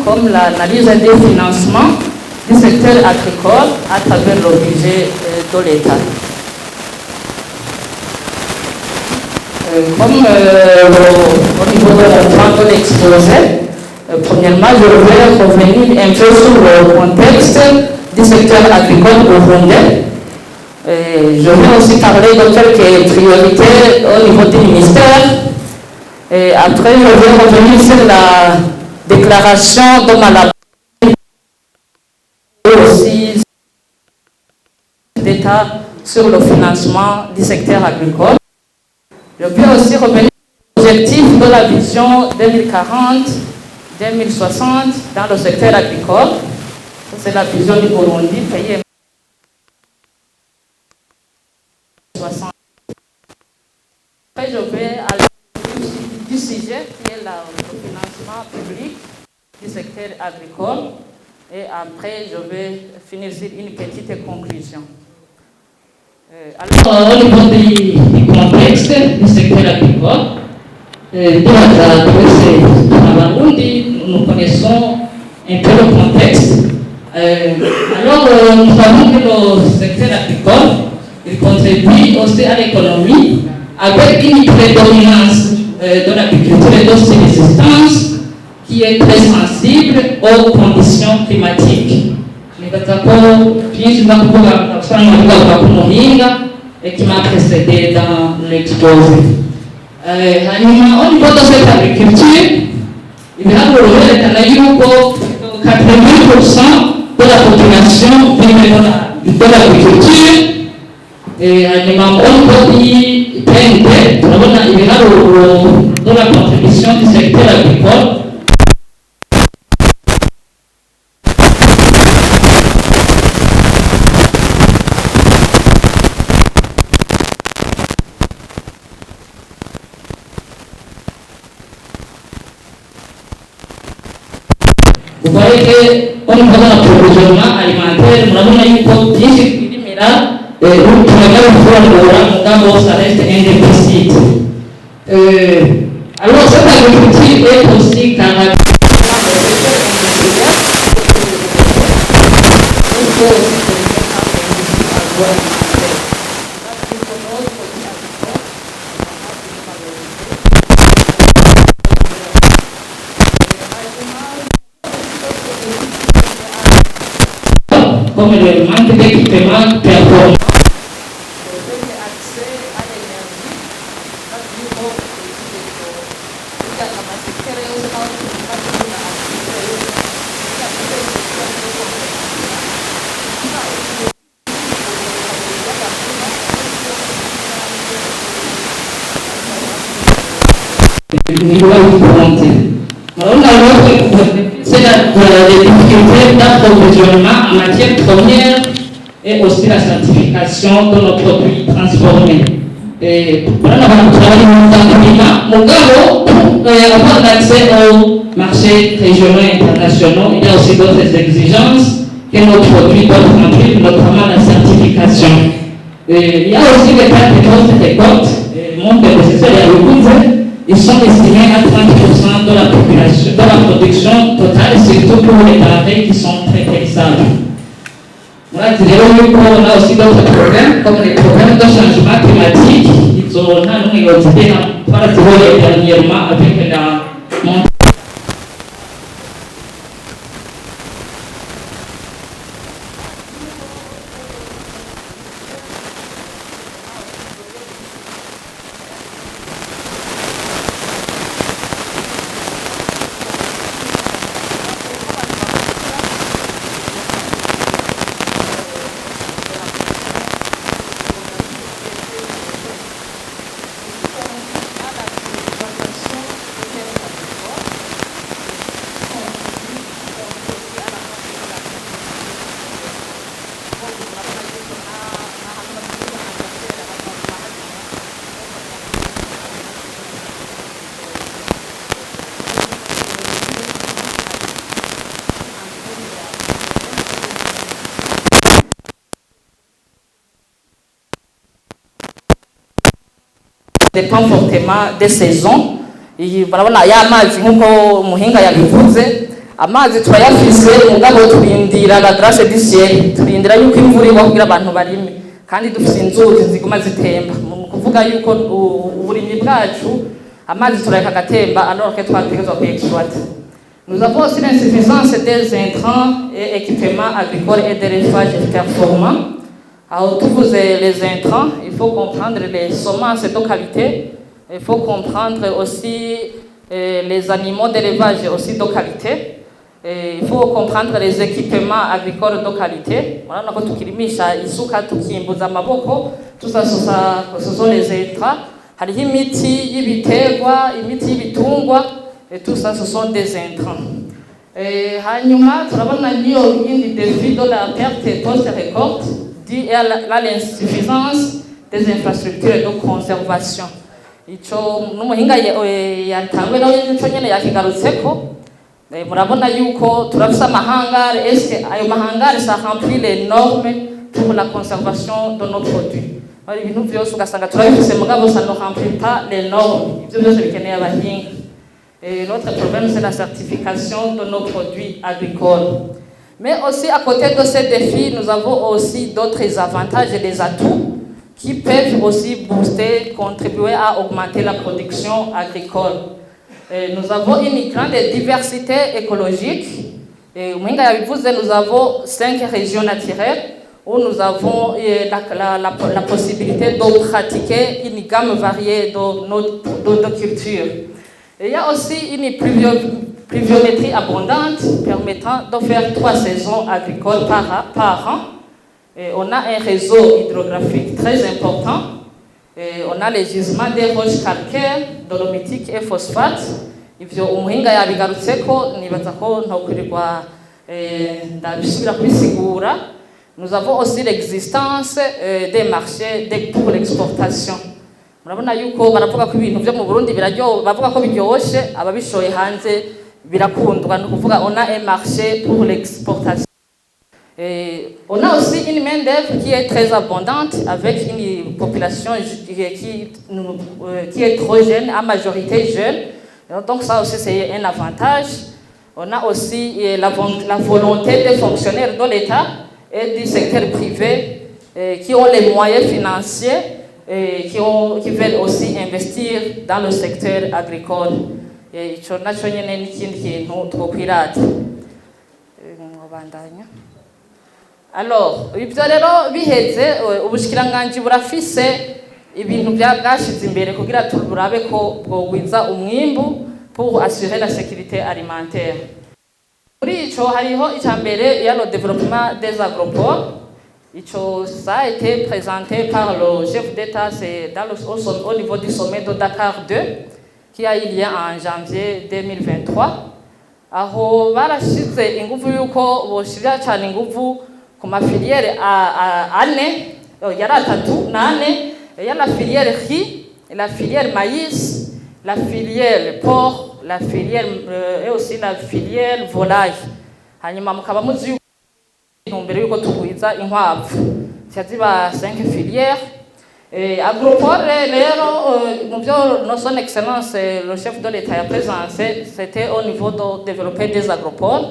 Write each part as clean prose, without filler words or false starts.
comme l'analyse des financements du secteur agricole à travers le budget de l'État. Comme au niveau de mon de l'exposé, premièrement, je vais revenir un peu sur le contexte du secteur agricole burundais. Je vais aussi parler de quelques priorités au niveau du ministère. Et après, je vais revenir sur la déclaration de Malabo et aussi d'État sur le financement du secteur agricole. Je vais aussi revenir aux objectifs de la vision 2040-2060 dans le secteur agricole. C'est la vision du Burundi, pays 60. Après, je vais aller du sujet qui est le financement public du secteur agricole. Et après, je vais finir sur une petite conclusion. Alors, au niveau du contexte du secteur agricole, nous connaissons un peu le contexte. Alors, nous savons que le secteur agricole il contribue aussi à l'économie avec une prédominance de l'agriculture et de subsistance qui est très sensible aux conditions climatiques. Et qui m'a précédé dans l'exposé. Au niveau de cette agriculture, il y a 80% de la population vit de l'agriculture. Et au niveau du PND, il y a de la contribution du secteur agricole. Vous voyez qu'au niveau de l'approvisionnement alimentaire, nous avons eu bien sécurité, mais là, nous avons ça reste un déficit. Alors, cette agriculture est aussi caractérisée comme le manque d'équipement performant. C'est les difficultés d'approvisionnement en matière première et aussi la certification de nos produits transformés. Voilà, pour avoir l'accès aux marchés régionaux et internationaux, il y a aussi d'autres exigences que nos produits doivent remplir, notamment la certification. Il y a aussi les cartes de poste et côtes, mon prédécesseur et agriculteurs. Ils sont estimés à 30% de la population, de la production totale, surtout pour les denrées qui sont très périssables. Voilà, on a aussi d'autres problèmes, comme les problèmes de changement climatique. Ils ont dernièrement avec la montée. dépend fortement des saisons. Il y a amazi nk'uko umuhinga yabivuze amazi turayafise mugabo turindira la grâce du ciel, turindira yuko imvura igwa kugira abantu barime, kandi dufise inzuzi ziguma zitemba, mu kuvuga yuko uburimyi bwacu amazi turayaka gatemba alors que twategerezwa kuexploiter. Nous avons aussi l'insuffisance des intrants et équipements agricoles et des refages performants. Alors, tous les intrants, il faut comprendre les semences de qualité, il faut comprendre aussi les animaux d'élevage aussi de qualité, et il faut comprendre les équipements agricoles de qualité. Voilà, nous avons tukirimisha isuka tukimbuza amaboko, tout ça, ce sont les intrants. Hariho imiti y'ibiterwa, imiti y'ibitungwa, et tout ça, ce sont des intrants. Hanyuma turabona niyo yindi défi de la perte post-récolte due à l'insuffisance des infrastructures de conservation. Ico n'umuhinga yatangwe nawe nico nyene yakigarutseko. Murabona yuko turafise amahangare, est-ce que ayo mahangare ça remplit les normes pour la conservation de nos produits? Ari ibintu byose ugasanga turabifise mugabo ça ne remplit pas les normes. Ivyo byose bikeneye abahinga. Et l'autre problème, c'est la certification de nos produits agricoles. Mais aussi, à côté de ces défis, nous avons aussi d'autres avantages et des atouts qui peuvent aussi booster, contribuer à augmenter la production agricole. Et nous avons une grande diversité écologique. Et nous avons 5 régions naturelles où nous avons la possibilité de pratiquer une gamme variée de cultures. Il y a aussi une pluviométrie abondante permettant de faire 3 saisons agricoles par an. Et on a un réseau hydrographique très important. Et on a les gisements des roches calcaires, dolomitiques et phosphates. Ivyo umuhinga yabigarutseko nibaza ko ntokurirwa ndabisubira kubisigura. Nous avons aussi l'existence des marchés pour l'exportation. Murabona yuko baravuga ko ibintu byo mu Burundi bavuga ko biryoshe ababishoye hanze birakundwa, no kuvuga on a un marché pour l'exportation. On a aussi une main-d'œuvre qui est très abondante avec une population qui est trop jeune, à majorité jeune. Donc ça aussi c'est un avantage. On a aussi la volonté des fonctionnaires de l'État et du secteur privé qui ont les moyens financiers et qui veulent aussi investir dans le secteur agricole. Et ico naco nyene n'ikindi kintu twokwirata. Alors, ivyo rero biheze ubushikiranganji burafise ibintu bwashize imbere kugira turabe ko bwogwiza umwimbu pour assurer la sécurité alimentaire. Muri ico hariho icambere ya le développement des agropoles. Ça a été présenté par le chef d'État au niveau du sommet de Dakar 2 qui a eu lieu en janvier 2023. Aho barashize ingufu yuko boshira cyane ingufu ku mafiliere ane yari atatu nane ya la filière riz, la filière maïs, la filière porc, la filière et aussi la filière volaille. Hanyuma mukaba muzi mbere yuko tugwiza inkwavu cyaziba 5 filières. Agropole rero mu byo no son excellence le chef de l'État a présenté, c'était au niveau de développer des agropoles,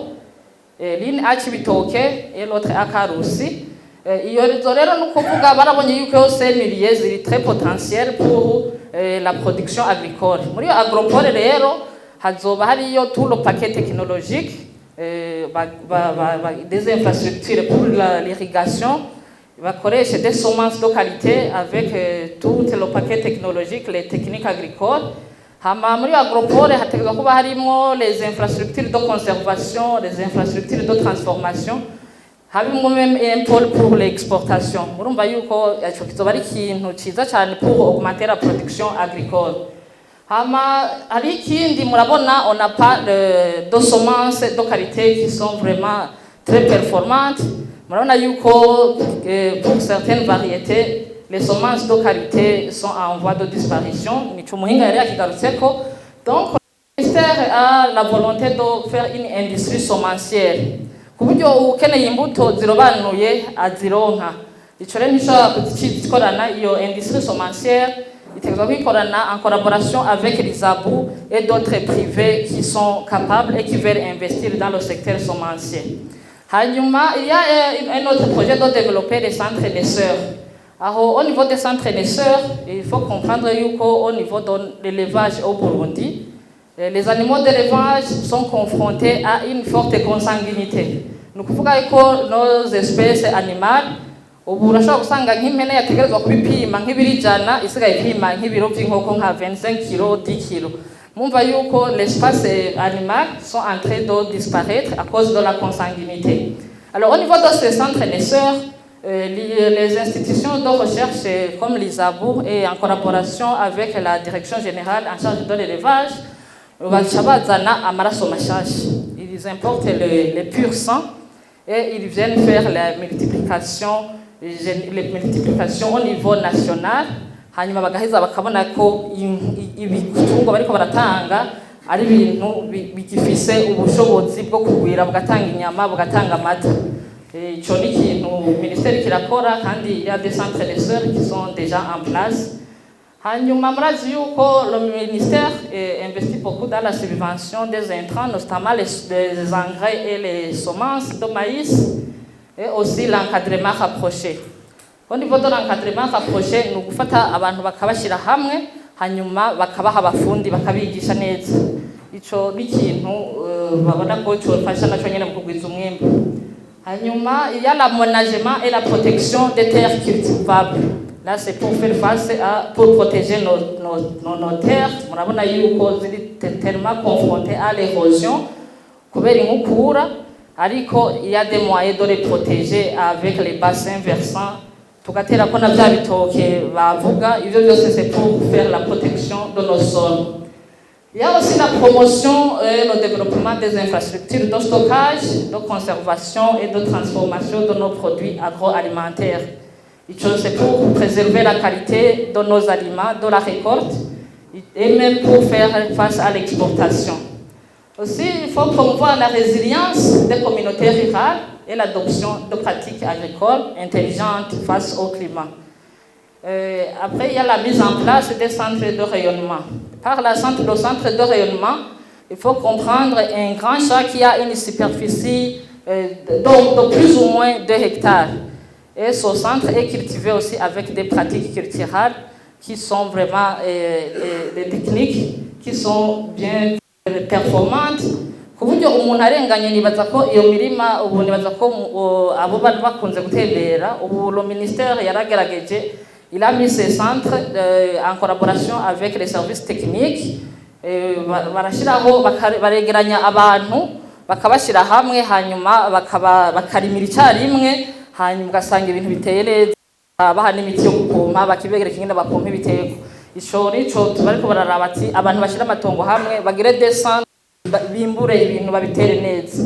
l'une à Cibitoke et l'autre à Karusi. Iyo rero no kuvuga barabonye yuko ces milieux ziri très potentiel pour la production agricole. Muri agropole rero hazoba hariyo tout le paquet technologique, des infrastructures pour l'irrigation, bakoresha des semences de qualité avec tout le paquet technologique, les techniques agricoles. Hama muri agropole hategezwa kuba harimo les infrastructures de conservation, les infrastructures de transformation, harimo même un pôle pour l'exportation. Murumva yuko ico kizoba ari ikintu ciza cyane pour augmenter la production agricole. Hama hari ikindi murabona, on n'a pas de semences de qualité qui sont vraiment très performantes. Murabona yuko pour certaines variétés les semences de qualité sont en voie de disparition. Nico muhinga yari akigarutseko. Donc le ministère a la volonté de faire une industrie semencière kuburyo ukeneye imbuto zirobanuye azironka. Ico rero nishobora kuzikorana iyo industrie semencière itegerezwa kwikorana en collaboration avec les abus et d'autres privés qui sont capables et qui veulent investir dans le secteur semencier. Hanyuma, il y a un autre projet de développer des centres naisseurs. Alors, au niveau des centres naisseurs, il faut comprendre qu'au niveau de l'élevage au Burundi, les animaux d'élevage sont confrontés à une forte consanguinité. Nous pouvons dire que nos espèces animales, ubu urashobora gusanga nk'impene yategerezwa kubipima nk'ibiro 100 isigaye ipima nk'ibiro by'inkoko nka 25 kg 10 kg. Mumva yuko l'espace animal sont en train de disparaître à cause de la consanguinité. Alors au niveau de ces centres naisseurs, les institutions de recherche comme l'ISABU et en collaboration avec la direction générale en charge de l'élevage, ils importent le pur sang et ils viennent faire la multiplication au niveau national. Hanyuma bagaheza bakabona ko ibitungwa bariko baratanga ari ibintu bigifise ubushobozi bwo kugwira bugatanga inyama bugatanga amata. Ico ni ikintu ministère kirakora kandi ya des centres de sœurs qui sont déjà en place. Hanyuma murazi yuko le ministère investit beaucoup dans la subvention des intrants, notamment les engrais et les semences de maïs et aussi l'encadrement rapproché. Au niveau de l'encadrement rapproché, nous gufata abantu bakabashira hamwe hanyuma bakabaha abafundi bakabigisha neza. Ico ni ikintu babona ko cyofasha naco nyene mu kugwiza umwimbo. Hanyuma il y a l'aménagement et la protection des terres cultivables. Là c'est pour faire face pour protéger nos terres. Murabona yuko ziri tellement confrontées à l'érosion kubera inkukura, ariko il y a des moyens de les protéger avec les bassins versants. Tugatera ko na bya bitoke bavuga ivyo byose c'est pour faire la protection de nos sols. Il y a aussi la promotion et le développement des infrastructures de stockage, de conservation et de transformation de nos produits agroalimentaires. C'est pour préserver la qualité de nos aliments, de la récolte et même pour faire face à l'exportation. Aussi, il faut promouvoir la résilience des communautés rurales et l'adoption de pratiques agricoles intelligentes face au climat. Après, il y a la mise en place des centres de rayonnement. Par le centre de rayonnement, il faut comprendre un grand champ qui a une superficie de plus ou moins 2 hectares. Et ce centre est cultivé aussi avec des pratiques culturelles qui sont vraiment des techniques qui sont bien performantes. Kuburyo umuntu arenganye nibaza ko iyo mirima ubu nibaza ko abo bari bakunze gutembera ubu le ministère yaragerageje. Il a mis ces centres en collaboration avec les services techniques. Barashiraho baregeranya abantu bakabashira hamwe hanyuma bakarimira icyarimwe hanyuma ugasanga ibintu biteye neza baha n'imiti yo gupompa bakibegereka ingene bapompa ibitego. Ico nico bariko bararaba ati abantu bashira amatongo hamwe bagire des centres bimbure ibintu babitere neza.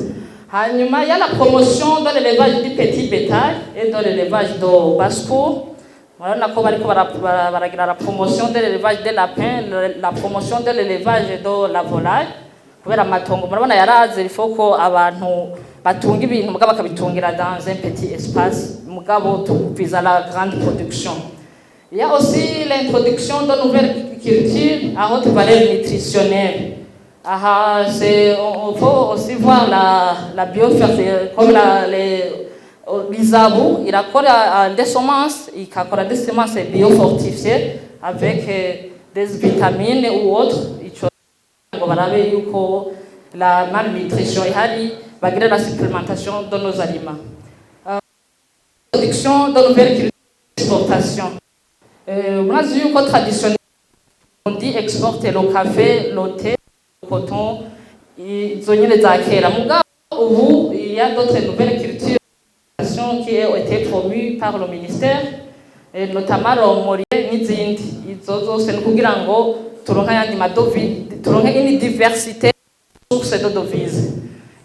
Hanyuma ya la promotion de l'élevage du petit bétail et de l'élevage de basse-cour. Murabona ko bariko baragira la promotion de l'élevage des lapins, la promotion de l'élevage de la volaille. Kubera amatongo murabona yaraze il faut ko abantu batunga ibintu mugabo bakabitungira dans un petit espace mugabo visa la grande production. Il y a aussi l'introduction de nouvelles cultures à haute valeur nutritionnelle. On faut aussi voir la biofertilité comme l'ISABU, il a des semences, il a des semences biofortifiées avec des vitamines ou autres. La malnutrition et la supplémentation de nos aliments. Production de nouvelles cultures d'exportation. On a vu que traditionnellement, on dit exporter le café, le thé, le coton, il y a d'autres nouvelles cultures qui ont été promues par le ministère, et notamment le Morier n'izindi. Izo c'est kugira ngo turonka yandi madovize, turonka une diversité de sources de devises.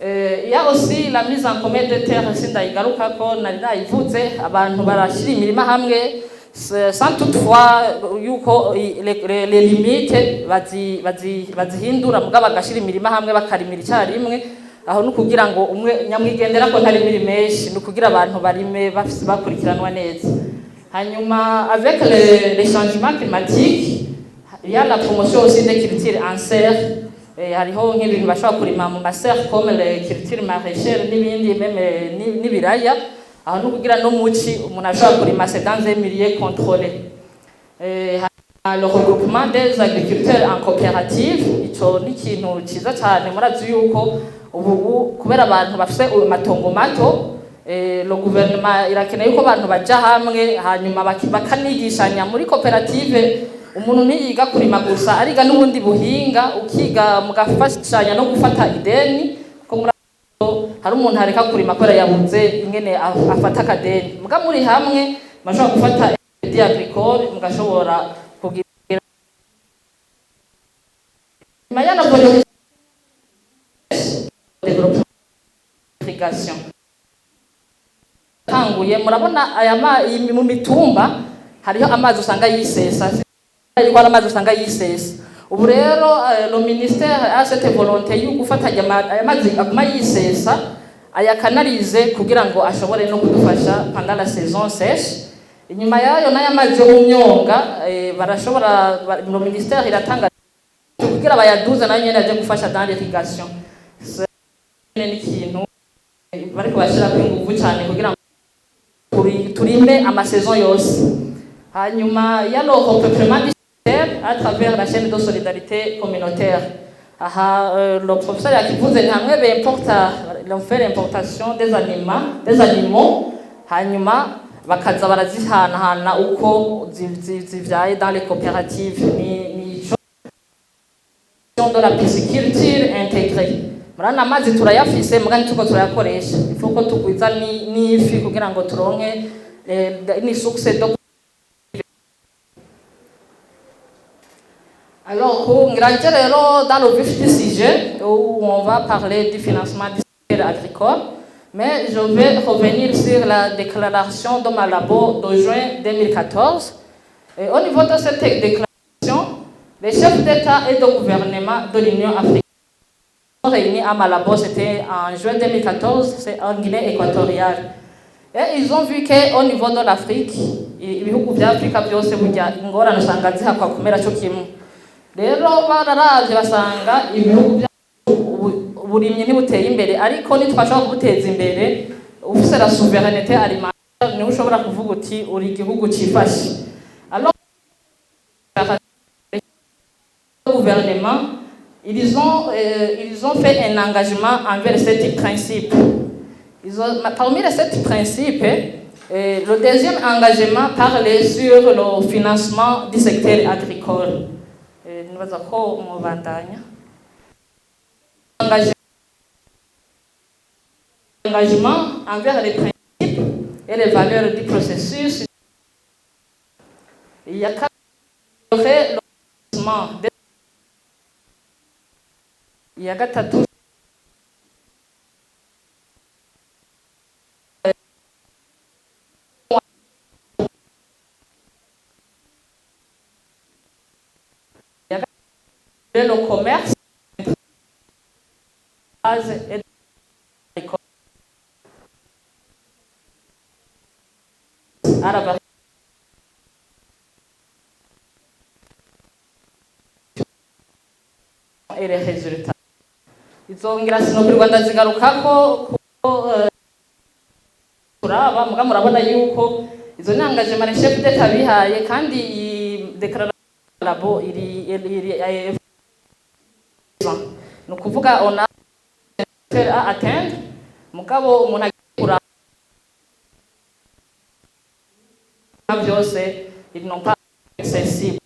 Il y a aussi la mise en commun de terres sindayigaruka ko nari nayivuze abantu barashira imirima hamwe sans toutefois yuko les limites bazihindura mugabo bagashira imirima hamwe bakarimira icyarimwe. Aho nukugira ngo umwe nyamwigendera ko ntari miri menshi nukugira abantu barime bafise bakurikiranwa neza. Hanyuma, avec les changements climatiques, il y a la promotion aussi des cultures en serre. Hariho nk'ibintu bashobora kurima mu maserre comme les cultures maraîchères n'ibindi même n'ibiraya. Aho no kugira no muci umuntu ashobora kurima c'est dans un milieu contrôlé. Le regroupement des agriculteurs en coopérative, ico ni ikintu ciza cyane murazi yuko ubu kubera abantu bafise amatongo mato, le gouvernement irakeneye yuko abantu baja hamwe hanyuma bakanigishanya muri coopérative. Umuntu ntiyiga kurima gusa ariga n'ubundi buhinga, ukiga mugafashanya no gufata ideni ko hari umuntu hareka kurima kubera yabuze ingene afata akadeni, muga muri hamwe bashobora gufata crédit agricole mugashobora kugira mayana pour développement irrigation. Tanguye murabona aya mu mitumba hariho amazi usanga yisesa, ariko amazi usanga yisesa. Ubu rero le ministère a cette volonté yo gufatanya aya mazi aguma yisesa ayakanalize kugira ngo ashobore no kudufasha pendant la saison sèche. Inyuma yayo n'aya mazi yo mu myonga barashobora le ministère iratanga kugira bayaduza nayo nyene aje gufasha dans l'irrigation. Ni ikintu bariko bashira ku nguvu cyane kugira ngo turime ama saison yose. Hanyuma ya no repeuplement à travers la chaîne de solidarité communautaire. Le professeur yakivuze ntamwe fait l'importation des animaux hanyuma bakaza barazihanahana uko zivyaye dans les coopératives. Ni de la pisciculture intégrée. Murana amazi turayafise mugani tuko turayakoresha. Ifo ko tugwiza n'ifi kugira ngo turonke ni succès de. Alors, dans le vif du sujet, où on va parler du financement du secteur agricole, mais je vais revenir sur la déclaration de Malabo de juin 2014. Et au niveau de cette déclaration, les chefs d'État et de gouvernement de l'Union africaine sont réunis à Malabo, c'était en juin 2014, c'est en Guinée équatoriale. Et ils ont vu qu'au niveau de l'Afrique, ibihugu bya Afrika byose burya ingorane usanga zihakwa kumera cyo kimwe. Rero bararavye basanga ibihugu uburimyi ntibuteye imbere, ariko nitwashobora kubuteza imbere ufise la souveraineté alimentaire niho ushobora kuvuga uti uri igihugu cifashe. Alors le gouvernement ils ont fait un engagement envers ces principes. Parmi les 7 principes, le deuxième engagement parlait sur le financement du secteur agricole. Engagement envers les principes et les valeurs du processus. Il y a le financement des. Il y a gatatu le commerce et les résultats. Izongera sinokwirwa ndazigarukako kuraba muga murabona yuko izo nyangaje les chefs d'État bihaye kandi iyi déclaration labo iri no kuvuga on a à atteindre mugabo umuntu agikura byose ils n'ont pas accessible.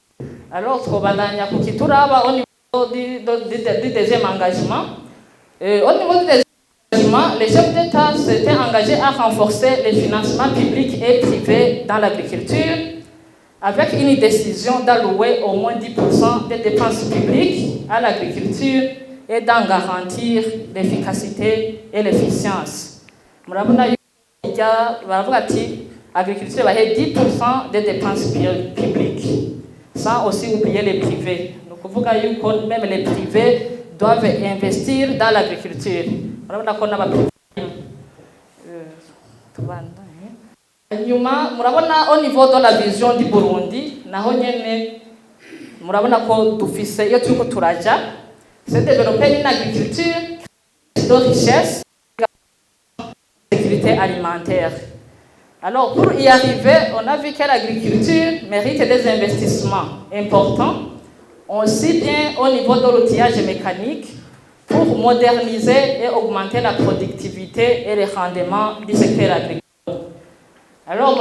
Alors twobandanya kukituraba au niveau du deuxième engagement. Au niveau du deuxième engagement, les chefs d'État s'étaient engagés à renforcer les financements publics et privés dans l'agriculture avec une décision d'allouer au moins 10% des dépenses publiques à l'agriculture et d'en garantir l'efficacité et l'efficience. Murabona y'ijya baravuga ati agriculture bahe 10% des dépenses publiques, sans aussi oublier les privés. Donc kuvuga yuko même les privés doivent investir dans l'agriculture. Murabona ko n'aba Nyuma murabona au niveau de la vision du Burundi naho nyene murabona ko dufise iyo turiko turaja c'est développer une agriculture de richesse, sécurité alimentaire. Alors pour y arriver, on a vu que l'agriculture mérite des investissements importants, aussi bien au niveau de l'outillage mécanique pour moderniser et augmenter la productivité et le rendement du secteur agricole. Alors,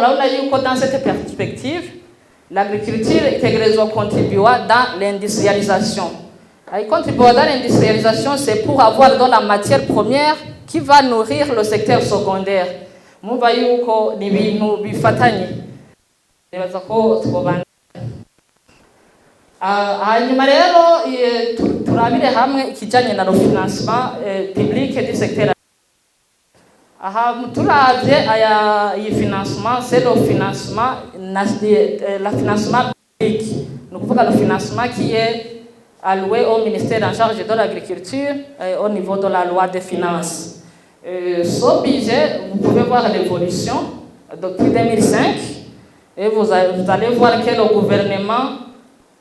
dans cette perspective, l'agriculture intégrée contribue dans l'industrialisation. Elle contribue dans l'industrialisation, c'est pour avoir dans la matière première qui va nourrir le secteur secondaire. Nous voyons que nous bifatanye. Hanyuma rero turabire hamwe ikijanye na financement public du secteur. Turavye aya financement, c'est le financement public. Nous pouvons le financement qui est alloué au ministère en charge de l'agriculture au niveau de la loi des finances. Ce budget, vous pouvez voir l'évolution depuis 2005 et vous allez voir que le gouvernement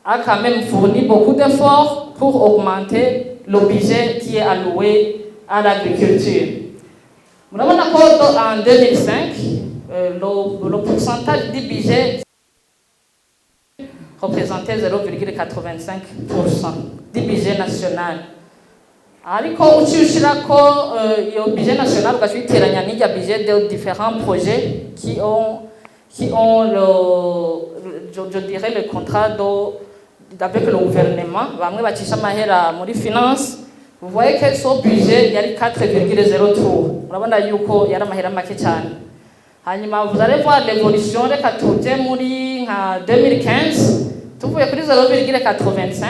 a quand même fourni beaucoup d'efforts pour augmenter le budget qui est alloué à l'agriculture. En 2005, le pourcentage du budget représentait 0,85% du budget national. Ariko uchiushira ko le budget national ugashiteranya n'ijya budget de différents projets qui ont je dirais le contrat avec le gouvernement, bamwe bacisha mahera muri finance. Vous voyez que ce budget il y a 4,03. Murabona yuko yari amahera make cyane. Hanyuma vous allez voir l'évolution reka tuje muri 2015 tuvuye kuri 0,85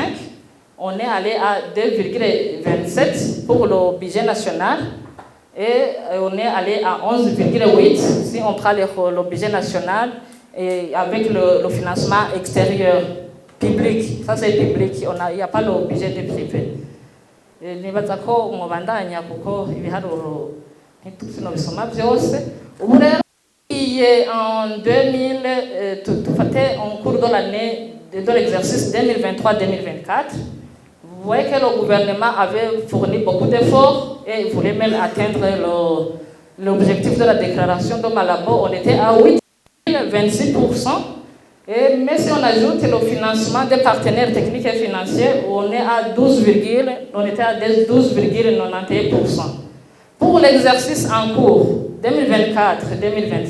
on est allé à 2,27 pour le budget national et on est allé à 11,8 si on prend le budget national et avec le financement extérieur public. Ça c'est public, il n'y a pas le budget de privé. Nibaza ko umubandanya kuko ibiharuro ntitufino bisoma byose. Ubu rero en 2000 tout fait en cours de l'année de l'exercice 2023-2024. Vous voyez que le gouvernement avait fourni beaucoup d'efforts et voulait même atteindre l'objectif de la déclaration de Malabo. On était à 8,26%. Mais si on ajoute le financement des partenaires techniques et financiers, on est à 12,91%. Pour l'exercice en cours 2024-2025,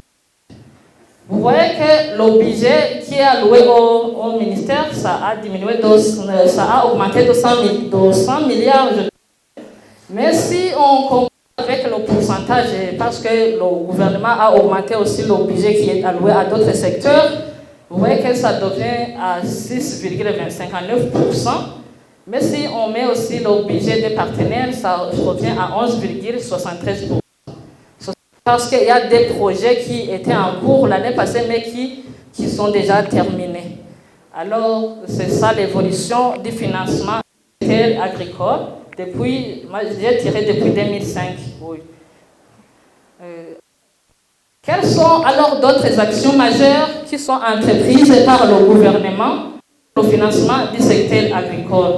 vous voyez que le budget qui est alloué au ministère, ça a diminué, ça a augmenté de 100 milliards. Mais si on compare avec le pourcentage, parce que le gouvernement a augmenté aussi le budget qui est alloué à d'autres secteurs, vous voyez que ça devient à 6,59%. Mais si on met aussi le budget des partenaires, ça revient à 11,73%. Parce qu'il y a des projets qui étaient en cours l'année passée, mais qui sont déjà terminés. Alors, c'est ça l'évolution du financement agricole. Moi, j'ai tiré depuis 2005. Oui. Quelles sont alors d'autres actions majeures qui sont entreprises par le gouvernement pour le financement du secteur agricole?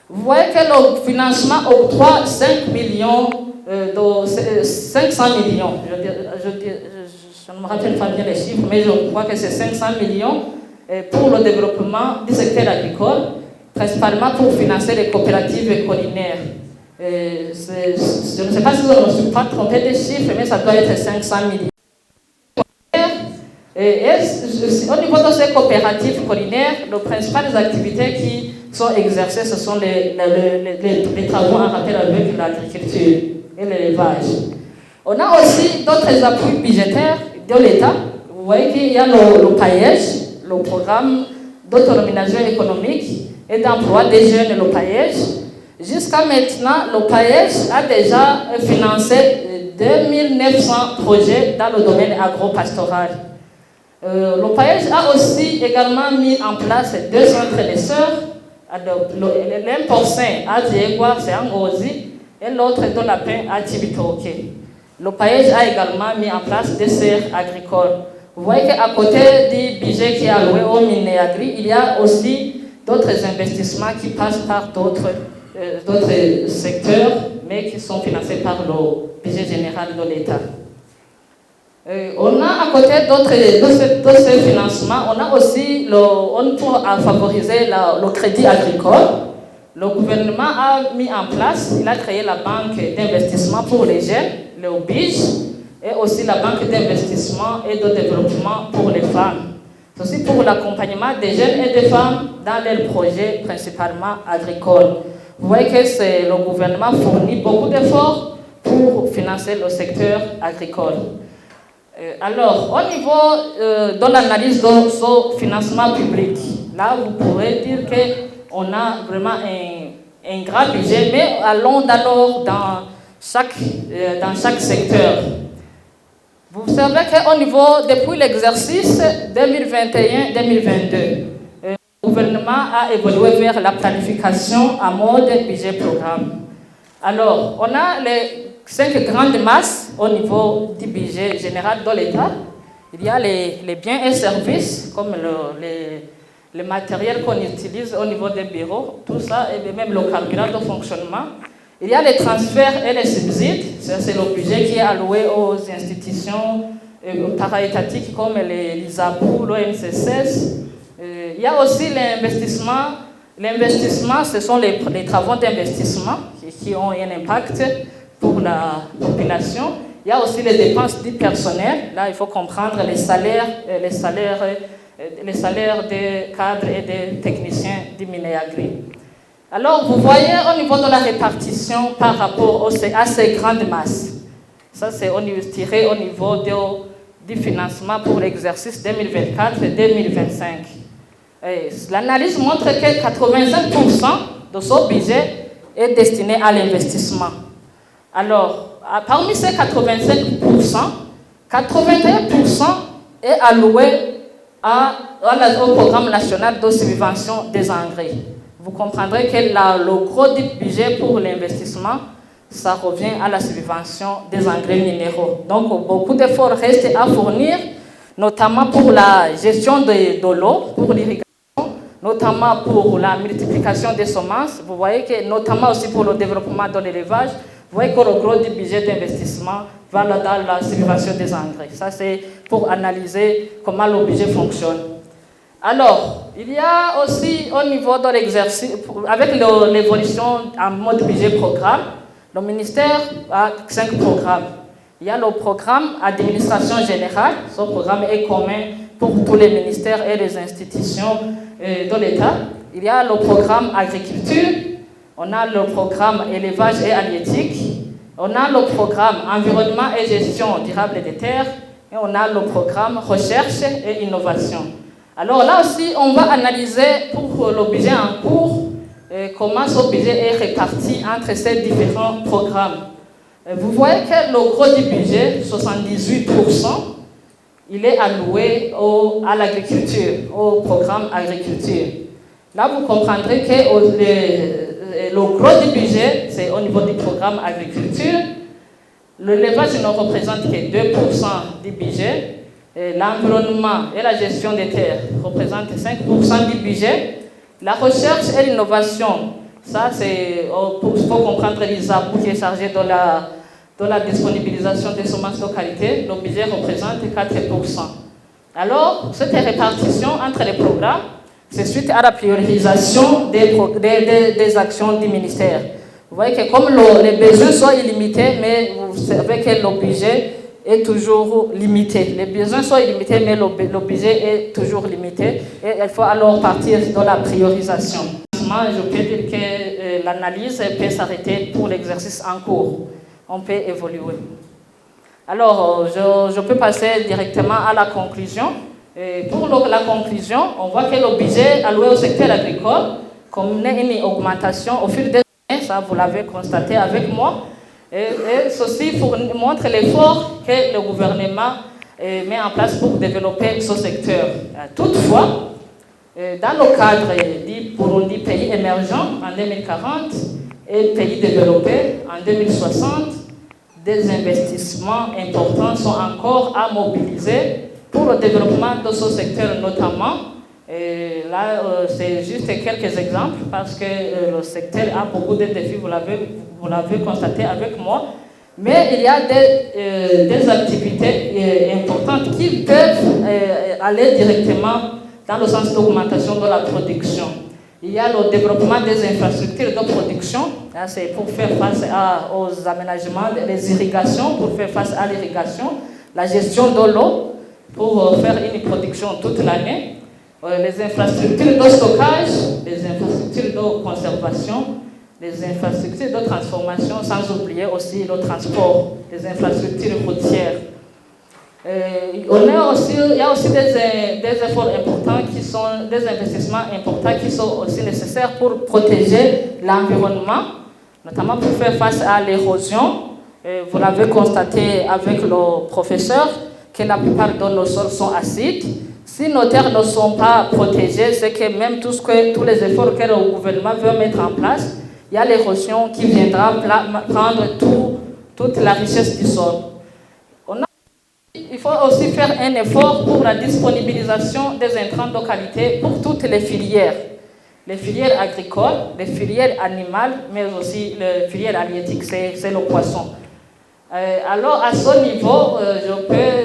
Vous voyez que le financement octroie 500 millions. Je ne me rappelle pas bien les chiffres, mais je crois que c'est 500 millions pour le développement du secteur agricole, principalement pour financer les coopératives collinaires. Je ne sais pas si je ne me suis pas trompé des chiffres, mais ça doit être 500 millions. Au niveau de ces coopératives collinaires, les principales activités qui sont exercées, ce sont les travaux en rapport avec l'agriculture et l'élevage. On a aussi d'autres appuis budgétaires de l'État. Vous voyez qu'il y a le PAEJ, le programme d'autonomisation économique et d'emploi des jeunes, le PAEJ. Jusqu'à maintenant, le PAEJ a déjà financé 2900 projets dans le domaine agro-pastoral. Le PAEJ a aussi également mis en place 2 centres de sœurs. L'un pour Saint à Diegua, c'est en Ngozi, et l'autre de la paix à Tibitoke. Le PAEJ a également mis en place des serres agricoles. Vous voyez qu'à côté du budget qui est alloué au Minéagri, il y a aussi d'autres investissements qui passent par d'autres secteurs, mais qui sont financés par le budget général de l'État. On a à côté d'autres financements, on a aussi, pour favoriser le crédit agricole, le gouvernement a mis en place, il a créé la banque d'investissement pour les jeunes, le BIJ, et aussi la banque d'investissement et de développement pour les femmes. C'est aussi pour l'accompagnement des jeunes et des femmes dans leurs projets principalement agricoles. Vous voyez que le gouvernement fournit beaucoup d'efforts pour financer le secteur agricole. Alors, au niveau de l'analyse de ce financement public, là, vous pourrez dire qu'on a vraiment un grand budget, mais allons d'abord dans chaque secteur. Vous savez qu'au niveau, depuis l'exercice 2021-2022, le gouvernement a évolué vers la planification en mode budget-programme. Alors, on a les 5 grandes masses au niveau du budget général de l'État. Il y a les biens et services, comme le matériel qu'on utilise au niveau des bureaux, tout ça, et même le carburant de fonctionnement. Il y a les transferts et les subsides, c'est le budget qui est alloué aux institutions para-étatiques comme l'ISAPU, l'ONCCS. Il y a aussi l'investissement. L'investissement, ce sont les travaux d'investissement qui ont un impact pour la population. Il y a aussi les dépenses du personnel. Là, il faut comprendre les salaires des cadres et des techniciens du Minéagri. Alors, vous voyez au niveau de la répartition par rapport à ces grandes masses. Ça, c'est tiré au niveau du financement pour l'exercice 2024 et 2025. L'analyse montre que 85% de ce budget est destiné à l'investissement. Alors, parmi ces 85%, 81% est alloué au programme national de subvention des engrais. Vous comprendrez que le gros du budget pour l'investissement, ça revient à la subvention des engrais minéraux. Donc, beaucoup d'efforts restent à fournir, notamment pour la gestion de l'eau, pour l'irrigation, notamment pour la multiplication des semences. Vous voyez que, notamment aussi pour le développement de l'élevage, vous voyez que le gros du budget d'investissement va dans la subvention des engrais. Ça, c'est pour analyser comment le budget fonctionne. Alors, il y a aussi au niveau de l'exercice, avec l'évolution en mode budget-programme, le ministère a 5 programmes. Il y a le programme administration générale. Ce programme est commun pour tous les ministères et les institutions de l'État. Il y a le programme agriculture, on a le programme élevage et halieutique, on a le programme environnement et gestion durable des terres, et on a le programme recherche et innovation. Alors là aussi, on va analyser pour le budget en cours comment ce budget est réparti entre ces différents programmes. Vous voyez que le gros du budget, 78%, il est alloué à l'agriculture, au programme agriculture. Là, vous comprendrez que le gros du budget, c'est au niveau du programme agriculture. L'élevage ne représente que 2% du budget. L'environnement et la gestion des terres représentent 5% du budget. La recherche et l'innovation, ça c'est, il faut comprendre l'ISAPU qui est chargé de la disponibilisation des semences de qualité. Le budget représente 4%. Alors, cette répartition entre les programmes, c'est suite à la priorisation des actions du ministère. Vous voyez que comme les besoins sont illimités, mais vous savez que le budget est toujours limité. Les besoins sont illimités, mais le budget est toujours limité. Et il faut alors partir de la priorisation. Je peux dire que l'analyse peut s'arrêter pour l'exercice en cours. On peut évoluer. Alors, je peux passer directement à la conclusion. Et pour la conclusion, on voit que le budget alloué au secteur agricole connaît une augmentation au fil des années, ça vous l'avez constaté avec moi. Et ceci montre l'effort que le gouvernement met en place pour développer ce secteur. Toutefois, dans le cadre du Burundi pays émergent en 2040 et pays développé en 2060, des investissements importants sont encore à mobiliser pour le développement de ce secteur notamment. Et là, c'est juste quelques exemples parce que le secteur a beaucoup de défis, vous l'avez constaté avec moi. Mais il y a des activités importantes qui peuvent aller directement dans le sens d'augmentation de la production. Il y a le développement des infrastructures de production, c'est pour faire face aux aménagements des irrigations, pour faire face à l'irrigation, la gestion de l'eau, pour faire une production toute l'année, les infrastructures de stockage, les infrastructures de conservation, les infrastructures de transformation, sans oublier aussi le transport, les infrastructures routières. Il y a aussi des efforts importants qui sont des investissements importants qui sont aussi nécessaires pour protéger l'environnement, notamment pour faire face à l'érosion. Vous l'avez constaté avec le professeur que la plupart de nos sols sont acides. Si nos terres ne sont pas protégées, c'est que même tous les efforts que le gouvernement veut mettre en place, il y a l'érosion qui viendra prendre toute la richesse du sol. Il faut aussi faire un effort pour la disponibilisation des intrants de qualité pour toutes les filières agricoles, les filières animales, mais aussi les filières halieutiques, c'est le poisson. Alors à ce niveau,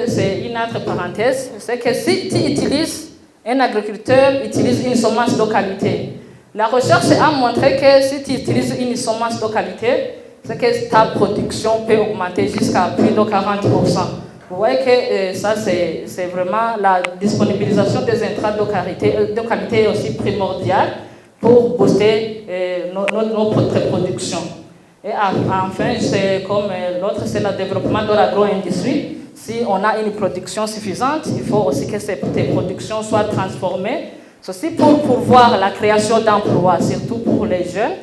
c'est une autre parenthèse, c'est que si un agriculteur utilise une semence de qualité, la recherche a montré que si tu utilises une semence de qualité, c'est que ta production peut augmenter jusqu'à plus de 40%. Vous voyez que ça, c'est vraiment la disponibilisation des intrants de qualité est aussi primordiale pour booster notre production. Et enfin, c'est comme l'autre, c'est le développement de l'agro-industrie. Si on a une production suffisante, il faut aussi que ces productions soient transformées. Ceci pour pourvoir la création d'emplois, surtout pour les jeunes,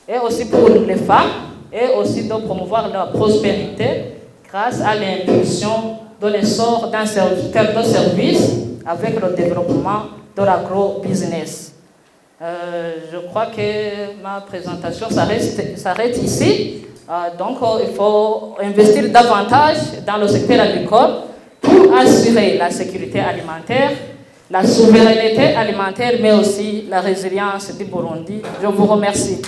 et aussi pour les femmes, et aussi de promouvoir la prospérité grâce à l'impulsion de l'essor d'un secteur de services avec le développement de l'agro-business. Je crois que ma présentation s'arrête ici. Donc, il faut investir davantage dans le secteur agricole pour assurer la sécurité alimentaire, la souveraineté alimentaire, mais aussi la résilience du Burundi. Je vous remercie.